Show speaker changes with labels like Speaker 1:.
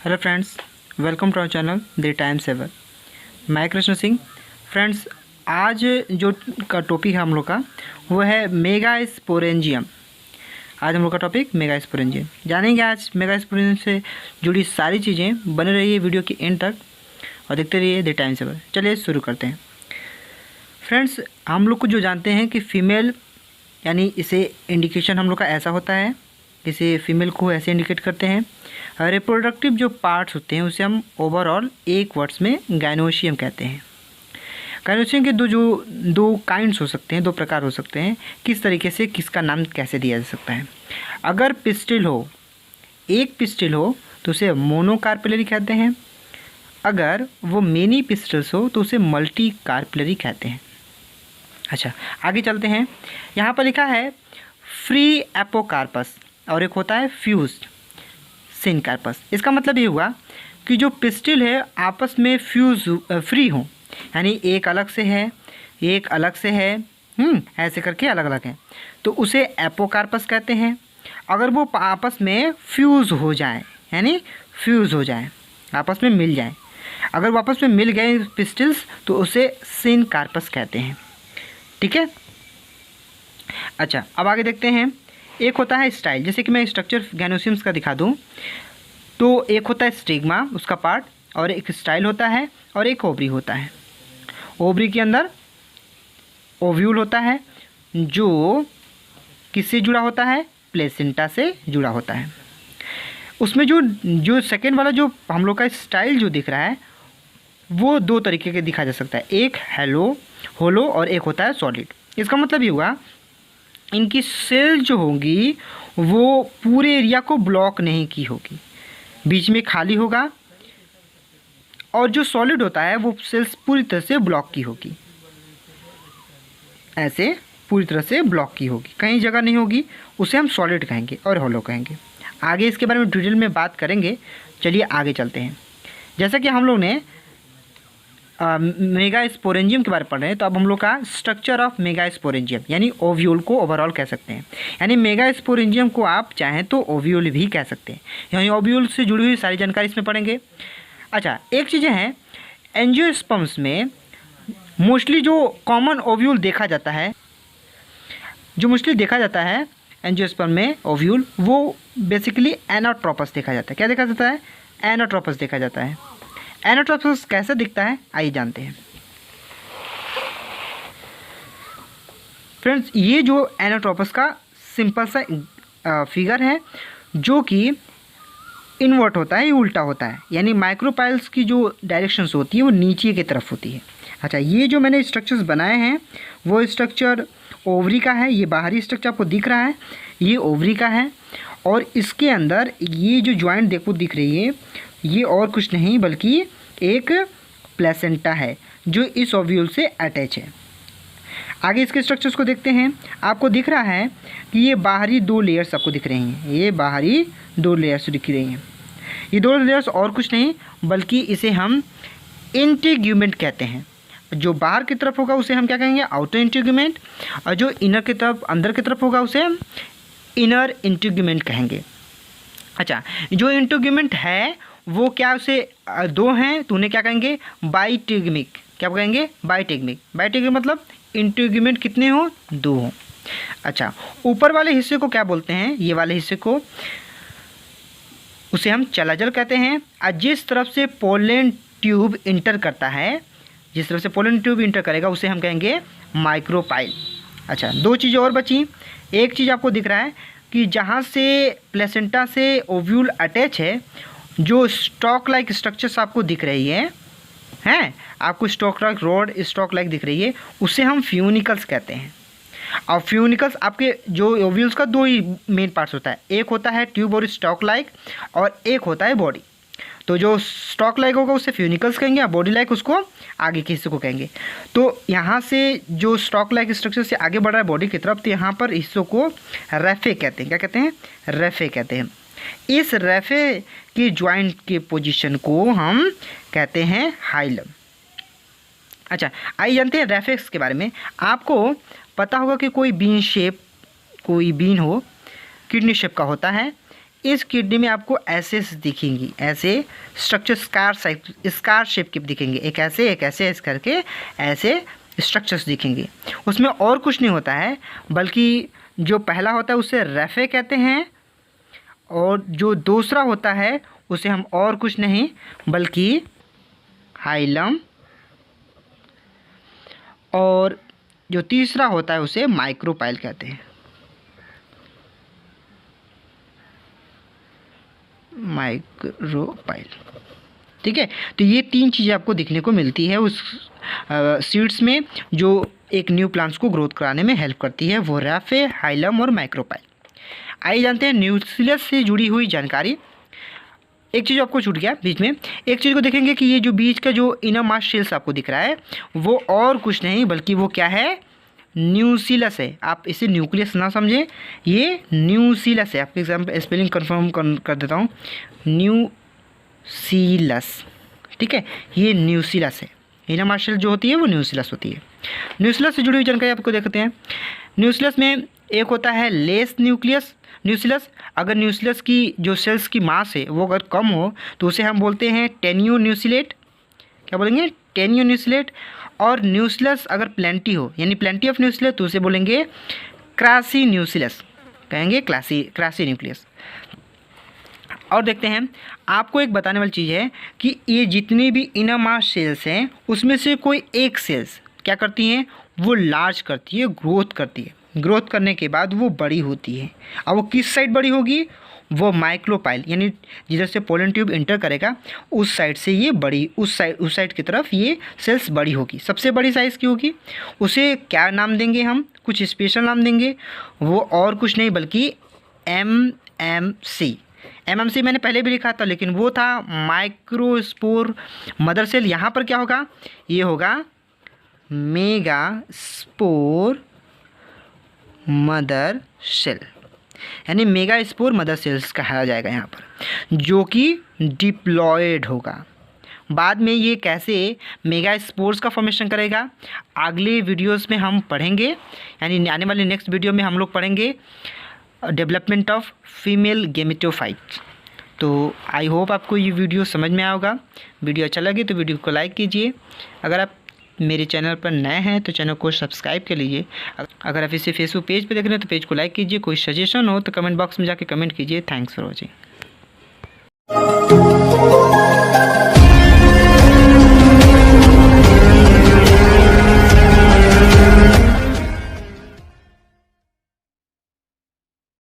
Speaker 1: Hello friends, welcome to our channel the time saver. मैं Krishna Singh. Friends, आज जो का टॉपिक है हम लोग का वो है मेगास्पोरेंजियम। आज हम लोग का टॉपिक मेगास्पोरेंजियम जानेंगे। आज मेगास्पोरेंजियम से जुड़ी सारी चीज़ें बने रहिए वीडियो के एंड तक और देखते रहिए द टाइम सेवर। चलिए शुरू करते हैं। फ्रेंड्स, हम लोग को जो जानते हैं कि फ़ीमेल यानी इसे इंडिकेशन हम लोग का ऐसा होता है, इसे फीमेल को ऐसे इंडिकेट करते हैं। रिप्रोडक्टिव जो पार्ट्स होते हैं उसे हम ओवरऑल एक वर्ड्स में गायनोशियम कहते हैं। गायनोशियम के दो काइंड्स हो सकते हैं, दो प्रकार हो सकते हैं। किस तरीके से किसका नाम कैसे दिया जा सकता है। अगर पिस्टिल हो, एक पिस्टिल हो तो उसे मोनोकार्पिलरी कहते हैं। अगर वो मेनी पिस्टल्स हो तो उसे मल्टी कार्पिलरी कहते हैं। अच्छा, आगे चलते हैं। यहाँ पर लिखा है फ्री एपोकार्पस और एक होता है फ्यूज्ड सिनकार्पस। इसका मतलब ये हुआ कि जो पिस्टिल है आपस में फ्री हो, यानी एक अलग से है, एक अलग से है, ऐसे करके अलग अलग है, तो उसे एपोकार्पस कहते हैं। अगर वो आपस में फ्यूज़ हो जाए, यानी फ्यूज़ हो जाए, आपस में मिल जाए, अगर वो आपस में मिल गए पिस्टिल्स तो उसे सिनकार्पस कहते हैं। ठीक है। अच्छा, अब आगे देखते हैं। एक होता है स्टाइल, जैसे कि मैं स्ट्रक्चर गैनोसियम्स का दिखा दूं तो एक होता है स्टिग्मा, उसका पार्ट, और एक स्टाइल होता है और एक ओवरी होता है। ओवरी के अंदर ओव्यूल होता है जो किससे जुड़ा होता है, प्लेसेंटा से जुड़ा होता है। उसमें जो सेकेंड वाला जो हम लोग का स्टाइल जो दिख रहा है वो दो तरीके के दिखा जा सकता है, एक होलो और एक होता है सॉलिड। इसका मतलब ये हुआ इनकी सेल जो होंगी वो पूरे एरिया को ब्लॉक नहीं की होगी, बीच में खाली होगा, और जो सॉलिड होता है वो सेल्स पूरी तरह से ब्लॉक की होगी, ऐसे पूरी तरह से ब्लॉक की होगी, कहीं जगह नहीं होगी, उसे हम सॉलिड कहेंगे और होलो कहेंगे। आगे इसके बारे में डिटेल में बात करेंगे। चलिए आगे चलते हैं। जैसा कि हम लोग ने मेगास्पोरेंजियम के बारे में पढ़ रहे हैं, तो अब हम लोग का स्ट्रक्चर ऑफ मेगास्पोरेंजियम यानी ओव्यूल को ओवरऑल कह सकते हैं। यानी मेगास्पोरेंजियम को आप चाहें तो ओव्यूल भी कह सकते हैं, यानी ओव्यूल से जुड़ी हुई सारी जानकारी इसमें पढ़ेंगे। अच्छा, एक चीज़ें हैं, एंजियोस्पर्म्स में मोस्टली जो कॉमन ओव्यूल देखा जाता है, एंजियोस्पर्म में ओव्यूल, वो बेसिकली एनाट्रोपस देखा जाता है। क्या देखा जाता है? एनाट्रोपस देखा जाता है। एनाट्रोपस कैसे दिखता है आइए जानते हैं। फ्रेंड्स, ये जो एनाट्रोपस का सिंपल सा फिगर है जो कि इन्वर्ट होता है, ये उल्टा होता है, यानी माइक्रोपाइल्स की जो डायरेक्शंस होती है वो नीचे की तरफ होती है। अच्छा, ये जो मैंने स्ट्रक्चर्स बनाए हैं वो स्ट्रक्चर ओवरी का है। ये बाहरी स्ट्रक्चर आपको दिख रहा है, ये ओवरी का है, और इसके अंदर ये जो ज्वाइंट देखो दिख रही है, ये और कुछ नहीं बल्कि एक प्लेसेंटा है जो इस ओव्यूल से अटैच है। आगे इसके स्ट्रक्चर्स को देखते हैं। आपको दिख रहा है कि ये बाहरी दो लेयर्स आपको दिख रही हैं, ये बाहरी दो लेयर्स दिख रही हैं। ये दो लेयर्स और कुछ नहीं बल्कि इसे हम इंटीग्यूमेंट कहते हैं। जो बाहर की तरफ होगा उसे हम क्या कहेंगे? आउटर इंटीग्यूमेंट, और जो इनर की तरफ, अंदर की तरफ होगा उसे हम इनर इंटीग्यूमेंट कहेंगे। अच्छा, जो इंटीग्यूमेंट है वो क्या, उसे दो हैं तो उन्हें क्या कहेंगे? बाइटिग्मिक। क्या कहेंगे? बाइटिग्मिक। बाइटिग्मिक मतलब इंटीग्यूमेंट कितने हो? दो हो। अच्छा, ऊपर वाले हिस्से को क्या बोलते हैं? ये वाले हिस्से को उसे हम चलाजल कहते हैं। और जिस तरफ से पोलन ट्यूब इंटर करता है, जिस तरफ से पोलन ट्यूब इंटर करेगा उसे हम कहेंगे माइक्रोपाइल। अच्छा, दो चीज़ें और बची। एक चीज़ आपको दिख रहा है कि जहाँ से प्लेसेंटा से ओव्यूल अटैच है, जो स्टॉक लाइक स्ट्रक्चर्स आपको दिख रही है, आपको stock like road, stock like दिख रही है, उसे हम फ्यूनिकल्स कहते हैं। और फ्यूनिकल्स आपके जो ओव्यूल्स का दो ही मेन पार्ट्स होता है, एक होता है ट्यूब और स्टॉक लाइक, और एक होता है बॉडी। तो जो स्टॉक लाइक होगा उसे फ्यूनिकल्स कहेंगे, और बॉडी लाइक उसको आगे के हिस्से को कहेंगे। तो यहाँ से जो स्टॉक लाइक स्ट्रक्चर से आगे बढ़ रहा है बॉडी की तरफ, तो यहाँ पर हिस्सों को रेफे कहते हैं। क्या कहते हैं? रेफे कहते हैं। इस रेफे के ज्वाइंट के पोजीशन को हम कहते हैं हाइलम। अच्छा, आइए जानते हैं रेफेक्स के बारे में। आपको पता होगा कि कोई बीन हो, किडनी शेप का होता है, इस किडनी में आपको ऐसे दिखेंगी, ऐसे स्ट्रक्चर स्कार शेप के दिखेंगे, एक ऐसे करके ऐसे स्ट्रक्चर्स दिखेंगे। उसमें और कुछ नहीं होता है, बल्कि जो पहला होता है उसे रेफे कहते हैं, और जो दूसरा होता है उसे हम और कुछ नहीं बल्कि हाइलम, और जो तीसरा होता है उसे माइक्रोपाइल कहते हैं। माइक्रोपाइल, ठीक है। तो ये 3 चीज़ें आपको दिखने को मिलती है उस सीड्स में, जो एक न्यू प्लांट्स को ग्रोथ कराने में हेल्प करती है, वो रेफे, हाइलम और माइक्रोपाइल। आइए जानते हैं न्यूक्लियस से जुड़ी हुई जानकारी। एक चीज़ आपको छूट गया बीच में, एक चीज़ को देखेंगे कि ये जो बीच का जो इनर मास्ट शेल्स आपको दिख रहा है वो और कुछ नहीं बल्कि वो क्या है, न्यूक्लियस है। आप इसे न्यूक्लियस ना समझें, ये न्यूक्लियस है। आपके एग्जाम पे स्पेलिंग कन्फर्म कर देता हूँ, न्यूक्लियस, ठीक है, ये न्यूक्लियस है। इनर मास्ट शेल जो होती है वो न्यूक्लियस होती है। न्यूक्लियस से जुड़ी हुई जानकारी आपको देखते हैं। न्यूक्लियस में एक होता है लेस न्यूक्लियस। अगर न्यूक्लियस की जो सेल्स की मास है वो अगर कम हो तो उसे हम बोलते हैं टेन्यू न्यूक्लिएट। क्या बोलेंगे, टेन्यू न्यूक्लिएट। और न्यूक्लियस अगर प्लेंटी हो, यानी प्लेंटी ऑफ न्यूक्लियस, तो उसे बोलेंगे क्रासी न्यूक्लियस, कहेंगे क्रासी न्यूक्लियस। और देखते हैं, आपको एक बताने वाली चीज़ है कि ये जितनी भी इनर मास सेल्स हैं उसमें से कोई एक सेल्स क्या करती हैं, वो लार्ज करती है, ग्रोथ करती है। ग्रोथ करने के बाद वो बड़ी होती है। अब वो किस साइड बड़ी होगी, वो माइक्रोपाइल, यानी जिधर से पोलन ट्यूब इंटर करेगा उस साइड से ये बड़ी, उस साइड की तरफ ये सेल्स बड़ी होगी। सबसे बड़ी साइज़ की होगी, उसे क्या नाम देंगे हम, कुछ स्पेशल नाम देंगे, वो और कुछ नहीं बल्कि MMC। MMC मैंने पहले भी लिखा था, लेकिन वो था माइक्रोस्पोर मदर सेल। यहाँ पर क्या होगा, ये होगा मेगा स्पोर मदर सेल, यानी मेगा स्पोर मदर सेल्स कहा जाएगा यहाँ पर, जो कि डिप्लॉयड होगा। बाद में ये कैसे मेगा स्पोर्स का फॉर्मेशन करेगा अगले वीडियोस में हम पढ़ेंगे, यानी आने वाले नेक्स्ट वीडियो में हम लोग पढ़ेंगे डेवलपमेंट ऑफ फीमेल गेमेटोफाइट। तो आई होप आपको ये वीडियो समझ में आया होगा। वीडियो अच्छा लगे तो वीडियो को लाइक कीजिए। अगर आप मेरे चैनल पर नए हैं तो चैनल को सब्सक्राइब कर लीजिए। अगर आप इसे फेसबुक पेज पे देख रहे हैं तो पेज को लाइक कीजिए। कोई सजेशन हो तो कमेंट बॉक्स में जाके कमेंट कीजिए। Thanks for watching.